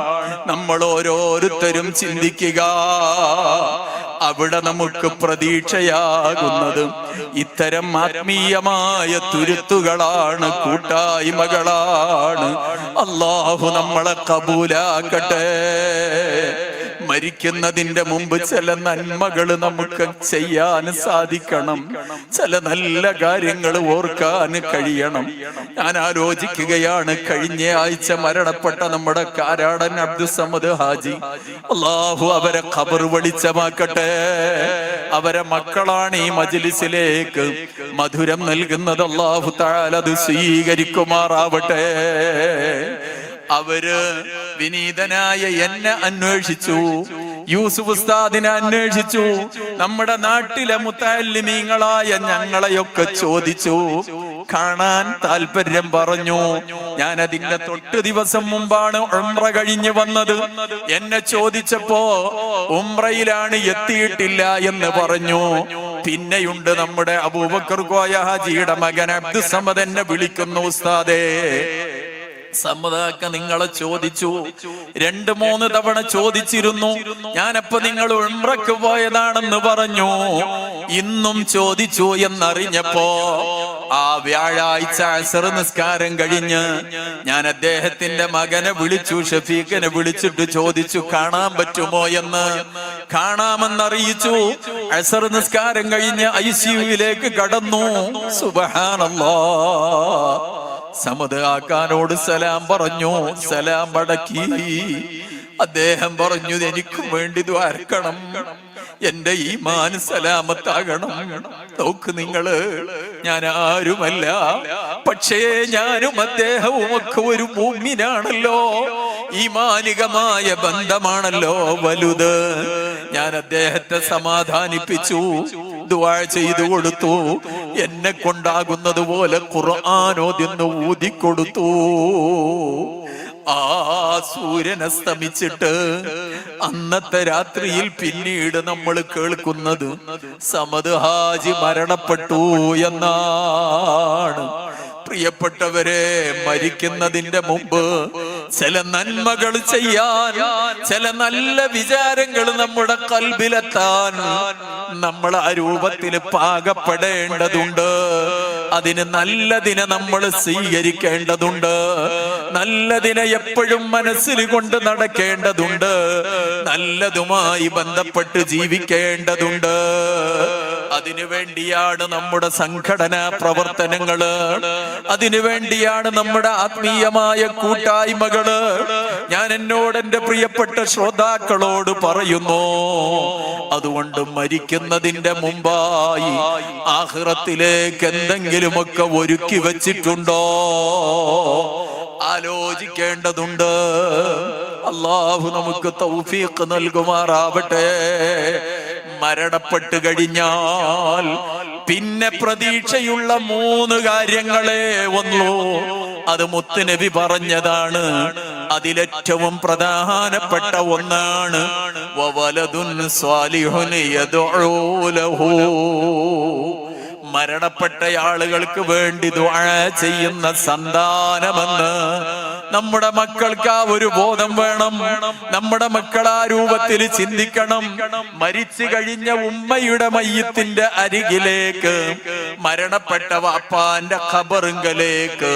[SPEAKER 1] നമ്മൾ ഓരോരുത്തരും ചിന്തിക്കുക. അവിടെ നമുക്ക് പ്രതീക്ഷയാകുന്നത് ഇത്തരം ആത്മീയമായ തുരുത്തുകളാണ്, കൂട്ടായ്മകളാണ്. അല്ലാഹു നമ്മളെ കബൂലാക്കട്ടെ. മരിക്കുന്നതിന്റെ മുമ്പ് ചില നന്മകൾ നമുക്ക് ചെയ്യാൻ സാധിക്കണം, ചില നല്ല കാര്യങ്ങൾ ഓർക്കാൻ കഴിയണം. ഞാൻ ആലോചിക്കുകയാണ്, കഴിഞ്ഞ ആഴ്ച മരണപ്പെട്ട നമ്മുടെ കാരാടൻ അബ്ദുസമദ് ഹാജി, അല്ലാഹു അവരെ ഖബർ വെളിച്ചമാക്കട്ടെ. അവരെ മക്കളാണ് ഈ മജ്ലിസിലേക്ക് മധുരം നൽകുന്നത്. അല്ലാഹു തആല അത് സ്വീകരിക്കുമാറാവട്ടെ. അവര് വിനീതനായ എന്നെ അന്വേഷിച്ചു, യൂസുഫ് ഉസ്താദിനെ അന്വേഷിച്ചു, നമ്മുടെ നാട്ടിലെ മുത്തഅല്ലിമീങ്ങളായ ഞങ്ങളെയൊക്കെ ചോദിച്ചു, കാണാൻ താല്പര്യം പറഞ്ഞു. ഞാൻ അതിന്റെ തൊട്ട് ദിവസം മുമ്പാണ് ഉംറ കഴിഞ്ഞു വന്നത്. എന്നെ ചോദിച്ചപ്പോ ഉംറയിലാണ്, എത്തിയിട്ടില്ല എന്ന് പറഞ്ഞു. പിന്നെയുണ്ട് നമ്മുടെ അബൂബക്കർ കോയ ഹാജിയുടെ മകൻ അബ്ദുസമദ് എന്നെ വിളിക്കുന്നു, ഉസ്താദേ സമ്മതാക്ക നിങ്ങളെ ചോദിച്ചു, 2-3 തവണ ചോദിച്ചിരുന്നു. ഞാനപ്പോ നിങ്ങൾ ഉംറക്ക് പോയതാണെന്ന് പറഞ്ഞു. ഇന്നും ചോദിച്ചു എന്നറിഞ്ഞപ്പോ ആ വ്യാഴാഴ്ച അസ്ർ നിസ്കാരം കഴിഞ്ഞ് ഞാൻ അദ്ദേഹത്തിന്റെ മകനെ വിളിച്ചു, ഷഫീഖിനെ വിളിച്ചിട്ട് ചോദിച്ചു കാണാൻ പറ്റുമോ എന്ന്. കാണാമെന്നറിയിച്ചു. അസ്ർ നിസ്കാരം കഴിഞ്ഞ് ICUവിലേക്ക് കടന്നു. സുബ്ഹാനല്ലാഹ്. സമദ് ആക്കാനോട് സലാം പറഞ്ഞു, സലാം മടക്കി. അദ്ദേഹം പറഞ്ഞു, എനിക്കും വേണ്ടി ദ്വാരക്കണം, എന്റെ ഈമാൻ സലാമത്താകണം. നോക്ക് നിങ്ങള്, ഞാൻ ആരുമല്ല, പക്ഷേ ഞാനും അദ്ദേഹവും ഒക്കെ ഒരു മുഅ്മിനാണല്ലോ. ഈമാനികമായ ബന്ധമാണല്ലോ വലുത്. ഞാൻ അദ്ദേഹത്തെ സമാധാനിപ്പിച്ചു, ദുആ ചെയ്തു കൊടുത്തു. എന്നെ കൊണ്ടാകുന്നത് പോലെ ഖുർആൻ ഓതിന്ന് ഊതിക്കൊടുത്തു. ആ സൂര്യൻ അസ്തമിച്ചിട്ട് അന്നത്തെ രാത്രിയിൽ പിന്നീട് നമ്മൾ കേൾക്കുന്നത് സമദ് ഹാജി മരണപ്പെട്ടു എന്നാണ്. പ്രിയപ്പെട്ടവരെ, മരിക്കുന്നതിന്റെ മുമ്പ് ചില നന്മകൾ ചെയ്യാൻ, ചില നല്ല വിചാരങ്ങൾ നമ്മുടെ കൽബിലെത്താൻ നമ്മൾ ആ രൂപത്തിൽ പാകപ്പെടേണ്ടതുണ്ട്. അതിന് നല്ലതിനെ നമ്മൾ സ്വീകരിക്കേണ്ടതുണ്ട്, നല്ലതിനെ എപ്പോഴും മനസ്സിൽ കൊണ്ട് നടക്കേണ്ടതുണ്ട്, നല്ലതുമായി ബന്ധപ്പെട്ട് ജീവിക്കേണ്ടതുണ്ട്. അതിനുവേണ്ടിയാണ് നമ്മുടെ സംഘടനാ പ്രവർത്തനങ്ങള്, അതിനുവേണ്ടിയാണ് നമ്മുടെ ആത്മീയമായ കൂട്ടായ്മകള്. ഞാൻ എന്നോട് എന്റെ പ്രിയപ്പെട്ട ശ്രോതാക്കളോട് പറയുന്നു, അതുകൊണ്ട് മരിക്കുന്നതിന്റെ മുമ്പായി ആഖിറത്തിലേക്ക് എന്തെങ്കിലുമൊക്കെ ഒരുക്കി വച്ചിട്ടുണ്ടോ ആലോചിക്കേണ്ടതുണ്ട്. അല്ലാഹു നമുക്ക് തൗഫീഖ് നൽകുമാറാവട്ടെ. മരണപ്പെട്ട് കഴിഞ്ഞാൽ പിന്നെ പ്രതീക്ഷയുള്ള 3 കാര്യങ്ങളെ ഉള്ളൂ. അത് മുത്തുനബി പറഞ്ഞതാണ്. അതിലേറ്റവും പ്രധാനപ്പെട്ട ഒന്നാണ് വവലദുൻ സ്വാലിഹുൻ യദ്ഉ ലഹു. മരണപ്പെട്ട ആളുകൾക്ക് വേണ്ടി ദുആ ചെയ്യുന്ന സന്താനമെന്ന് നമ്മുടെ മക്കൾക്ക് ആ ഒരു ബോധം വേണം. നമ്മുടെ മക്കൾ ആ രൂപത്തിൽ ചിന്തിക്കണം. മരിച്ചു കഴിഞ്ഞ ഉമ്മയുടെ മയ്യത്തിന്റെ അരികിലേക്ക്, മരണപ്പെട്ട വാപ്പാന്റെ ഖബറിങ്കലേക്ക്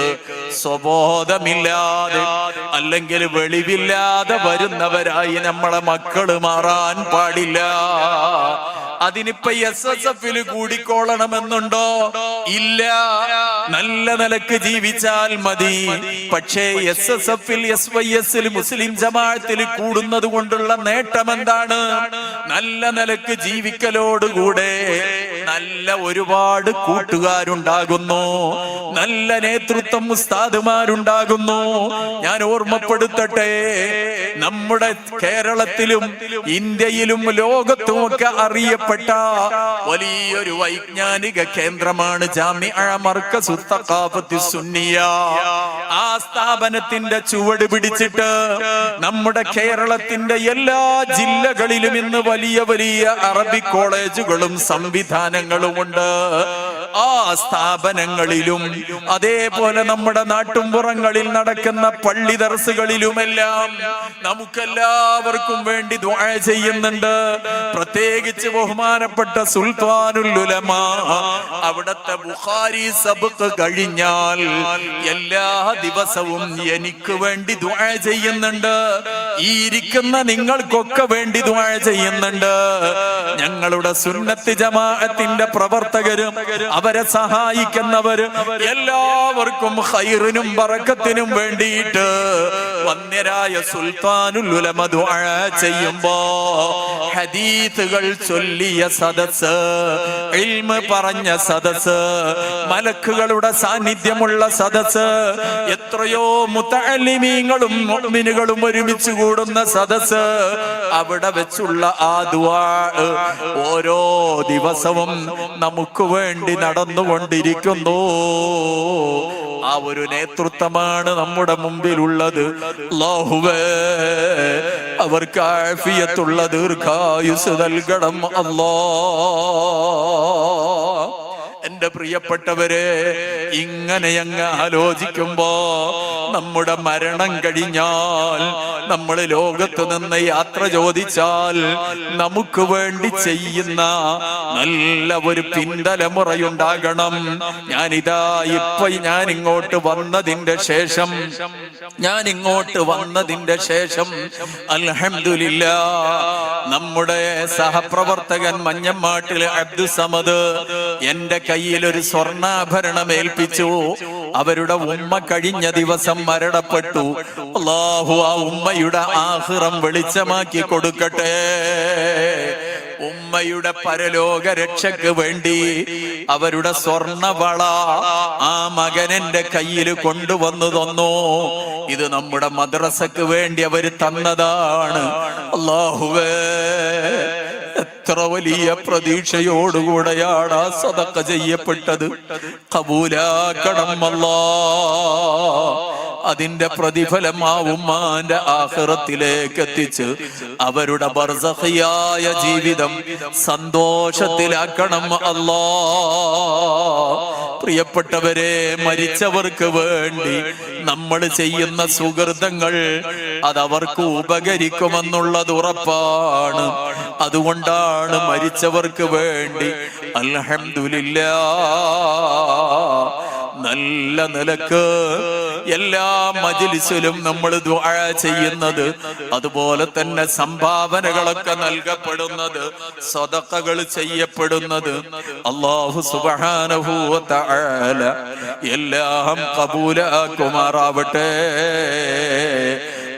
[SPEAKER 1] സ്വബോധമില്ലാതെ അല്ലെങ്കിൽ വെളിവില്ലാതെ വരുന്നവരായി നമ്മളെ മക്കള് മാറാൻ പാടില്ല. അതിനിപ്പോ SSF കൂടിക്കോളണമെന്നുണ്ടോ? ഇല്ല. നല്ല നിലക്ക് ജീവിച്ചാൽ മതി. പക്ഷേ SSF SYS മുസ്ലിം ജമാഅത്തിൽ കൂടുന്നത് കൊണ്ടുള്ള നേട്ടം എന്താണ്? നല്ല നിലക്ക് ജീവിക്കലോടുകൂടെ നല്ല ഒരുപാട് കൂട്ടുകാരുണ്ടാകുന്നു, നല്ല നേതൃത്വം ഉസ്താദുമാരുണ്ടാകുന്നു. ഞാൻ ഓർമ്മപ്പെടുത്തട്ടെ, നമ്മുടെ കേരളത്തിലും ഇന്ത്യയിലും ലോകത്തുമൊക്കെ അറിയപ്പെട്ട വലിയൊരു വൈജ്ഞാനിക കേന്ദ്രമാണ് ജാമിഅ മർകസുൽ തഖാഫത്തി സുന്നിയ. ആ സ്ഥാപനത്തിന്റെ ചുവട് പിടിച്ചിട്ട് നമ്മുടെ കേരളത്തിന്റെ എല്ലാ ജില്ലകളിലും ഇന്ന് വലിയ വലിയ അറബിക് കോളേജുകളും സംവിധാനങ്ങളുമുണ്ട്. ആ സ്ഥാപനങ്ങളിലും അതേപോലെ നമ്മുടെ നാട്ടുംപുറങ്ങളിൽ നടക്കുന്ന പള്ളി ദർസുകളിലുമെല്ലാം നമുക്കെല്ലാവർക്കും വേണ്ടി ദുആ ചെയ്യുന്നുണ്ട്. പ്രത്യേകിച്ച് ബഹുമാനപ്പെട്ട സുൽത്താനുൽ ഉലമാ അവിടത്തെ ബുഖാരി സബ്ഖ് കഴിഞ്ഞാൽ എല്ലാ ദിവസവും എനിക്ക് വേണ്ടി ദുആ ചെയ്യുന്നുണ്ട്. ഈ ഇരിക്കുന്ന നിങ്ങൾക്കൊക്കെ വേണ്ടി ദുആ ചെയ്യുന്നുണ്ട്. ഞങ്ങളുടെ സുന്നത്ത് ജമാഅത്തിന്റെ പ്രവർത്തകരും അവരെ സഹായിക്കുന്നവര് എല്ലാവർക്കും ഖൈറിനും ബറക്കത്തിനും വേണ്ടിയിട്ട് വന്യരായ സുൽത്താനുൽ ഉലമ ദുആ ചെയ്യുമ്പോ ഹദീസുകൾ ചൊല്ലിയ സദസ്, ഇൽമ് പറഞ്ഞ സദസ്, മലക്കുകളുടെ സാന്നിധ്യമുള്ള സദസ്, എത്രയോ മുതഅല്ലിമീങ്ങളും മുഅ്മിനുകളും ഒരുമിച്ച് കൂടുന്ന സദസ്, അവിടെ വെച്ചുള്ള ആ ദുആ ഓരോ ദിവസവും നമുക്ക് വേണ്ടി നടന്നുകൊണ്ടിരിക്കുന്നു. ആ ഒരു നേതൃത്വമാണ് നമ്മുടെ മുമ്പിലുള്ളത്. അല്ലാഹുവേ അവർക്ക് ആഫിയത്തുള്ള ദീർഘായുസ് നൽകണം അല്ലാഹ്. എന്റെ പ്രിയപ്പെട്ടവരെ, ഇങ്ങനെയങ്ങ് ആലോചിക്കുമ്പോ നമ്മുടെ മരണം കഴിഞ്ഞാൽ, നമ്മൾ ലോകത്ത് നിന്ന് യാത്ര ചോദിച്ചാൽ നമുക്ക് വേണ്ടി ചെയ്യുന്ന നല്ല ഒരു പിന്തലമുറയുണ്ടാകണം. ഞാൻ ഇങ്ങോട്ട് വന്നതിന്റെ ശേഷം അൽഹംദുലില്ലാഹ് നമ്മുടെ സഹപ്രവർത്തകൻ മഞ്ഞമ്മാട്ടിലെ അബ്ദുസമദ് എന്റെ കയ്യിൽ ഒരു സ്വർണ്ണാഭരണം ഏൽപ്പിച്ചു. അവരുടെ ഉമ്മ കഴിഞ്ഞ ദിവസം മരണപ്പെട്ടു. അല്ലാഹു ആ ഉമ്മയുടെ ആഖിറം വെളിച്ചമാക്കി കൊടുക്കട്ടെ. ഉമ്മയുടെ പരലോക രക്ഷയ്ക്ക് വേണ്ടി അവരുടെ സ്വർണവള ആ മകൻ എന്റെ കയ്യിൽ കൊണ്ടുവന്നു തന്നു. ഇത് നമ്മുടെ മദ്രസക്ക് വേണ്ടി അവര് തന്നതാണ്. അല്ലാഹുവേ എത്ര വലിയ പ്രതീക്ഷയോടുകൂടെയാണ് ആ സദഖ ചെയ്യപ്പെട്ടത്. ഖബൂലാക്കണം അല്ലാഹ്. അതിന്റെ പ്രതിഫലം ആ ഉമ്മാന്റെ ആഖിറത്തിലേക്ക് എത്തിച്ച് അവരുടെ ബർസഖിയായ ജീവിതം സന്തോഷത്തിലാക്കണം അല്ലാഹ്. പ്രിയപ്പെട്ടവരെ, മരിച്ചവർക്ക് വേണ്ടി നമ്മൾ ചെയ്യുന്ന സുഹൃതങ്ങൾ അതവർക്ക് ഉപകരിക്കുമെന്നുള്ളത് ഉറപ്പാണ്. അതുകൊണ്ടാണ് മരിച്ചവർക്ക് വേണ്ടി അൽഹംദുലില്ലാഹ് നല്ല നിലക്ക് എല്ലാ മജ്‌ലിസിലും നമ്മൾ ദുആ ചെയ്യുന്നത്. അതുപോലെ തന്നെ സംഭാവനകളൊക്കെ നൽകപ്പെടുന്നത്, സദഖകൾ ചെയ്യപ്പെടുന്നത്. അല്ലാഹു സുബ്ഹാനഹു വ തആല എല്ലാം ഖബൂലാക്കുമാറാവട്ടെ.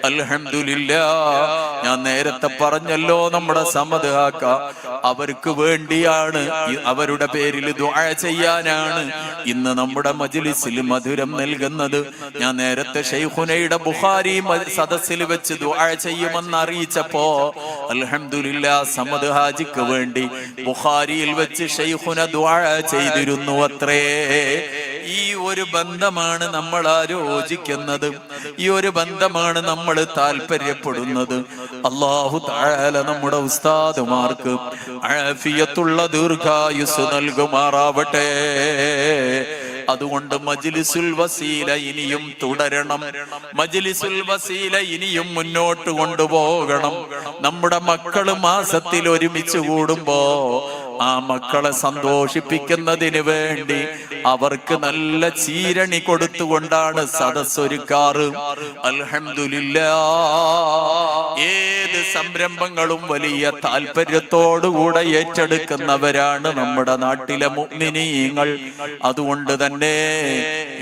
[SPEAKER 1] അൽഹംദുലില്ലാഹ്. ഞാൻ നേരത്തെ പറഞ്ഞല്ലോ, നമ്മുടെ സമദ് ആക്ക അവർക്ക് വേണ്ടിയാണ്, അവരുടെ പേരിൽ ദുആ ചെയ്യാനാണ് ഇന്ന് നമ്മുടെ മജ്‌ലിസിൽ മധുരം നൽകുന്നത്. ഞാൻ നേരത്തെ ശൈഖുനയുടെ ബുഖാരി സദസ്സിൽ വെച്ച് ദുആ ചെയ്യുമെന്ന് അറിയിച്ചപ്പോ അൽഹംദുലില്ലാഹ് സമദ് ഹാജിക്ക് വേണ്ടി ബുഖാരിയിൽ വെച്ച് ശൈഖുന ദുആ ചെയ്തിരുന്നു അത്രേ. ഈ ഒരു ബന്ധമാണ് നമ്മൾ ആലോചിക്കുന്നത്, ഈ ഒരു ബന്ധമാണ് നമ്മൾ താല്പര്യപ്പെടുന്നത്. അല്ലാഹു തആല നമ്മുടെ ഉസ്താദുമാർക്ക് ആഫിയത്തുള്ള ദീർഘായുസ് നൽകുമാറാവട്ടെ. അതുകൊണ്ട് മജ്‌ലിസുൽ വസീല ഇനിയും തുടരണം, മജ്‌ലിസുൽ വസീല ഇനിയും മുന്നോട്ട് കൊണ്ടുപോകണം. നമ്മുടെ മക്കള് മാസത്തിൽ ഒരുമിച്ച് കൂടുമ്പോ ആ മക്കളെ സന്തോഷിപ്പിക്കുന്നതിന് വേണ്ടി അവർക്ക് നല്ല ചീരണി കൊടുത്തുകൊണ്ടാണ് സദസ്സൊരുക്കാറ്. അൽഹംദുലില്ലാഹ്. ഏത് സംരംഭങ്ങളും വലിയ താല്പര്യത്തോടുകൂടെ ഏറ്റെടുക്കുന്നവരാണ് നമ്മുടെ നാട്ടിലെ മുഅ്മിനീങ്ങൾ. അതുകൊണ്ട് തന്നെ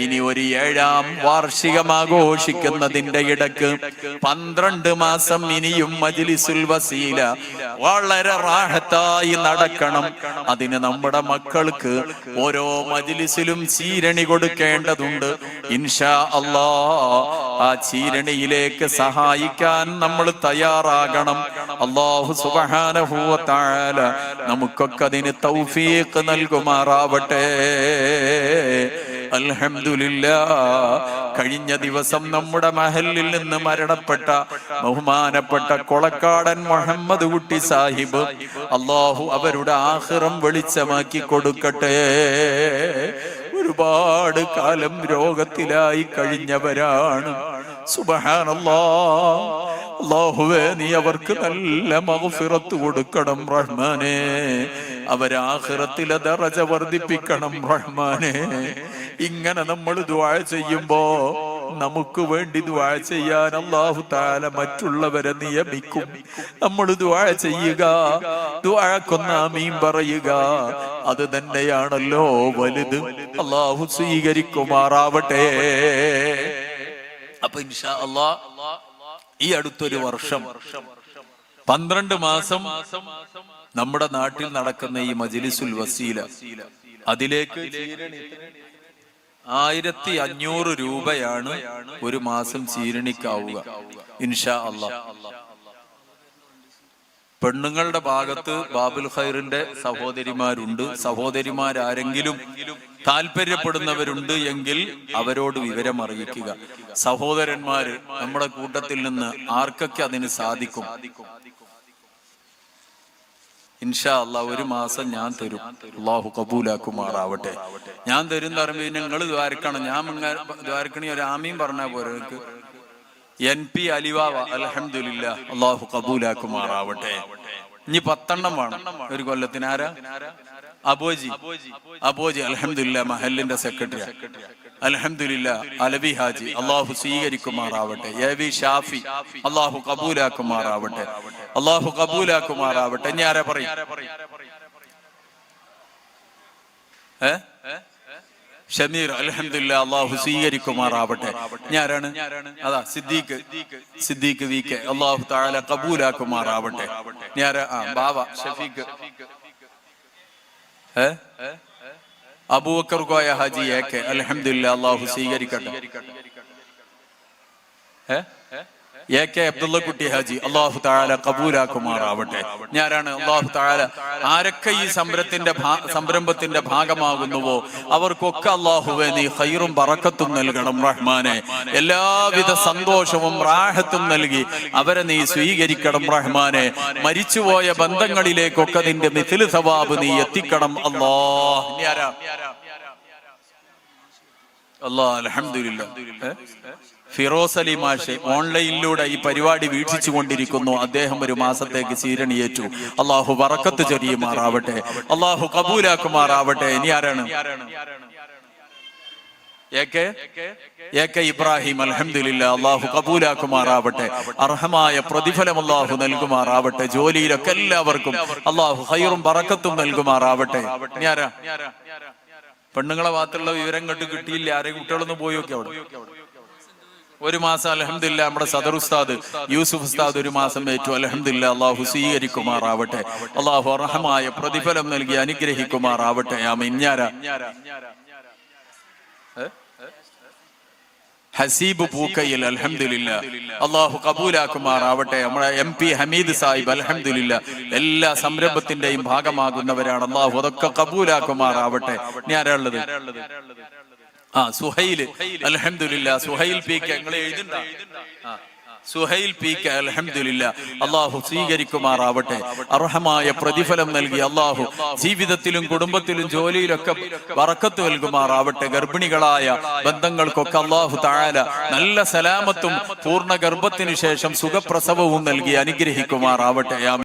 [SPEAKER 1] ഇനി ഒരു 7ാം വാർഷികം ആഘോഷിക്കുന്നതിന്റെ ഇടക്ക് 12 മാസം ഇനിയും മജ്‌ലിസുൽ വസീല വളരെ റാഹത്തായി നടക്കണം. അതിന് നമ്മുടെ മക്കൾക്ക് ഓരോ മജ്‌ലിസിലും ചീരണി കൊടുക്കേണ്ടതുണ്ട്. ഇൻഷാ അല്ലാഹ് ആ ചീരണിയിലേക്ക് സഹായിക്കാൻ നമ്മൾ തയ്യാറാകണം. അല്ലാഹു സുബ്ഹാനഹു വ തആല നമുക്കൊക്കെ അതിന് തൗഫീഖ് നൽകുമാറാവട്ടെ. അൽഹംദുലില്ലാഹ്. കഴിഞ്ഞ ദിവസം നമ്മുടെ മഹലിൽ നിന്ന് മരണപ്പെട്ട ബഹുമാനപ്പെട്ട കൊളക്കാടൻ മുഹമ്മദ് കുട്ടി സാഹിബ്, അള്ളാഹു അവരുടെ ആഖിറം വെളിച്ചമാക്കി കൊടുക്കട്ടെ. ഒരുപാട് കാലം രോഗത്തിലായി കഴിഞ്ഞവരാണ്. സുബ്ഹാനല്ലാഹ്. അല്ലാഹുവേ, നീ അവർക്ക് നല്ല മഗ്ഫിറത്ത് കൊടുക്കണം റഹ്മാനേ. അവരെ ആഖിറത്തിലെ ദറജ വർദ്ധിപ്പിക്കണം റഹ്മാനേ. ഇങ്ങനെ നമ്മൾ ദുആ ചെയ്യുമ്പോ നമുക്ക് വേണ്ടി ദുആ ചെയ്യാൻ അല്ലാഹു തആല മറ്റുള്ളവരെ നിയമിക്കും. നമ്മൾ ദുആ ചെയ്യുക, ദുആക്കൊന്ന് ആമീൻ പറയുക, അത് തന്നെയാണല്ലോ വലുത്. അല്ലാഹു സ്വീകരിക്കുമാറാവട്ടെ. അപ്പൊ ഇൻഷാ അല്ലാഹ് ഈ അടുത്തൊരു വർഷം 12 മാസം നമ്മുടെ നാട്ടിൽ നടക്കുന്ന ഈ മജ്ലിസുൽ വസീല, അതിലേക്ക് 1500 രൂപയാണ് ഒരു മാസം ചീരണിക്കാവുക ഇൻഷാ അല്ലാഹ്. പെണ്ണുങ്ങളുടെ ഭാഗത്ത് ബാബുൽ ഖൈറിന്റെ സഹോദരിമാരുണ്ട്. സഹോദരിമാരാരെങ്കിലും താല്പര്യപ്പെടുന്നവരുണ്ട് എങ്കിൽ അവരോട് വിവരം അറിയിക്കുക. സഹോദരന്മാര് നമ്മുടെ കൂട്ടത്തിൽ നിന്ന് ആർക്കൊക്കെ അതിന് സാധിക്കും ഇൻഷാ അല്ലാഹ് ഒരു മാസം ഞാൻ തരും. അല്ലാഹു കബൂലാക്കുമാറാവട്ടെ. ഞാൻ തരും എന്ന് പറയുമ്പോൾ നിങ്ങൾ ദ്വാരക്കണം. ഞാൻ ദ്വാരക്കണി ഒരു ആമീൻ പറഞ്ഞാൽ പോരെ. NP അലിവാവ അൽഹംദുലില്ലാഹ്, അല്ലാഹു കബൂലാക്കുമാറാവട്ടെ. ഇനി 10 വേണം ഒരു കൊല്ലത്തിന്. ആരാ? അബോജി അൽഹംദുലില്ലാഹ്, മഹല്ലിന്റെ സെക്രട്ടറി. അൽഹംദുലില്ലാഹ്. അലവി ഹാജി, അല്ലാഹു സ്വീകരിക്കുമാറാവട്ടെ. AV ഷാഫി, അല്ലാഹു കബൂലാക്കുമാറാവട്ടെ. അല്ലാഹു കബൂലാക്കുമാറാവട്ടെ. ഇനി ആരാ പറയും? ഷമീർ, അൽഹംദുലില്ലാഹ്, അല്ലാഹു സ്വീകരിക്കുമാറാവട്ടെ. ഞാനാണ്? അതാ സിദ്ദീഖ് VK, അല്ലാഹു തആല കബൂലാക്കുമാറാവട്ടെ. ഞാനാ? ബാവ ഷഫീഖ്. അബൂബക്കർ കോയ ഹാജി AK, അൽഹംദുലില്ലാഹ്, അല്ലാഹു സ്വീകരിക്കട്ടെ. AK അബ്ദുള്ള കുട്ടി ഹാജി, അല്ലാഹു തആല കബൂലാക്കുമാറാവട്ടെ. ഞാനാണ്? അല്ലാഹു തആല ആരൊക്കെ ഈ സംരംഭത്തിന്റെ ഭാഗമാകുന്നുവോ അവർക്കൊക്കെ അല്ലാഹുവേ നീ ഖൈറും ബറക്കത്തും നൽകണം റഹ്മാനെ. എല്ലാവിധ സന്തോഷവും റാഹത്തും നൽകി അവരെ നീ സ്വീകരിക്കണം റഹ്മാനെ. മരിച്ചുപോയ ബന്ധങ്ങളിലേക്കൊക്കെ നിന്റെ മിഥില് സവാബ് നീ എത്തിക്കണം അല്ലാഹ്. അല്ലാഹ് അൽഹംദുലില്ലാഹ്. ഫിറോസ് അലി മാഷ് ഓൺലൈനിലൂടെ ഈ പരിപാടി വീക്ഷിച്ചു കൊണ്ടിരിക്കുന്നു. അദ്ദേഹം ഒരു മാസത്തേക്ക് ചീരണിയേറ്റു. അല്ലാഹു ബറക്കത്ത് ചൊരിയുമാറാവട്ടെ. അല്ലാഹു കബൂലാക്കുമാറാവട്ടെ. ഇനി ആരാണ്? AK ഇബ്രാഹിം, അൽഹംദുലില്ലാഹ്, അല്ലാഹു കബൂലാക്കുമാറാവട്ടെ. അർഹമായ പ്രതിഫലം അല്ലാഹു നൽകുമാറാവട്ടെ. ജോലിയിലൊക്കെ എല്ലാവർക്കും അല്ലാഹു ഖൈറും ബറക്കത്തും നൽകുമാറാവട്ടെ. ഇനി ആരാ? പെണ്ണുങ്ങളെ ഭാഗത്തുള്ള വിവരം കണ്ടു കിട്ടിയില്ല. ആരെയും കുട്ടികളൊന്നും പോയി നോക്കി അവിടെ. ഒരു മാസം അൽഹംദുലില്ലാഹ് നമ്മുടെ സദർ ഉസ്താദ് യൂസുഫ് ഉസ്താദ് ഒരു മാസം ഏറ്റു. അൽഹംദുലില്ലാഹ്, അല്ലാഹു സ്വീകരിക്കുമാറാവട്ടെ. അല്ലാഹു അർഹമായ പ്രതിഫലം നൽകി അനുഗ്രഹിക്കുമാറാവട്ടെ. ആമീൻ. ഹസീബ് പൂക്കയിൽ, അൽഹംദുലില്ലാഹ്, അല്ലാഹു കബൂലാക്കുമാറാവട്ടെ. നമ്മുടെ MP ഹമീദ് സാഹിബ്, അൽഹംദുലില്ലാഹ്, എല്ലാ സംരംഭത്തിന്റെയും ഭാഗമാകുന്നവരാണ്. അല്ലാഹു അതൊക്കെ കബൂലാക്കുമാറാവട്ടെ. ഇനി ആരാ ഉള്ളത്? സുഹൈല്, അൽഹംദുലില്ലാഹ്, സുഹൈൽ PK. നിങ്ങൾ എഴുതണ്ട. സുഹൈൽ PK, അൽഹംദുലില്ലാഹ്, അല്ലാഹു സ്വീകരിക്കുമാറാവട്ടെ. അർഹമായ പ്രതിഫലം നൽകി അല്ലാഹു ജീവിതത്തിലും കുടുംബത്തിലും ജോലിയിലൊക്കെ ബറക്കത്ത് നൽകുമാറാവട്ടെ. ഗർഭിണികളായ ബന്ധങ്ങൾക്കൊക്കെ അല്ലാഹു തആല നല്ല സലാമത്തും പൂർണ്ണ ഗർഭത്തിനു ശേഷം സുഖപ്രസവവും നൽകി അനുഗ്രഹിക്കുമാറാവട്ടെ.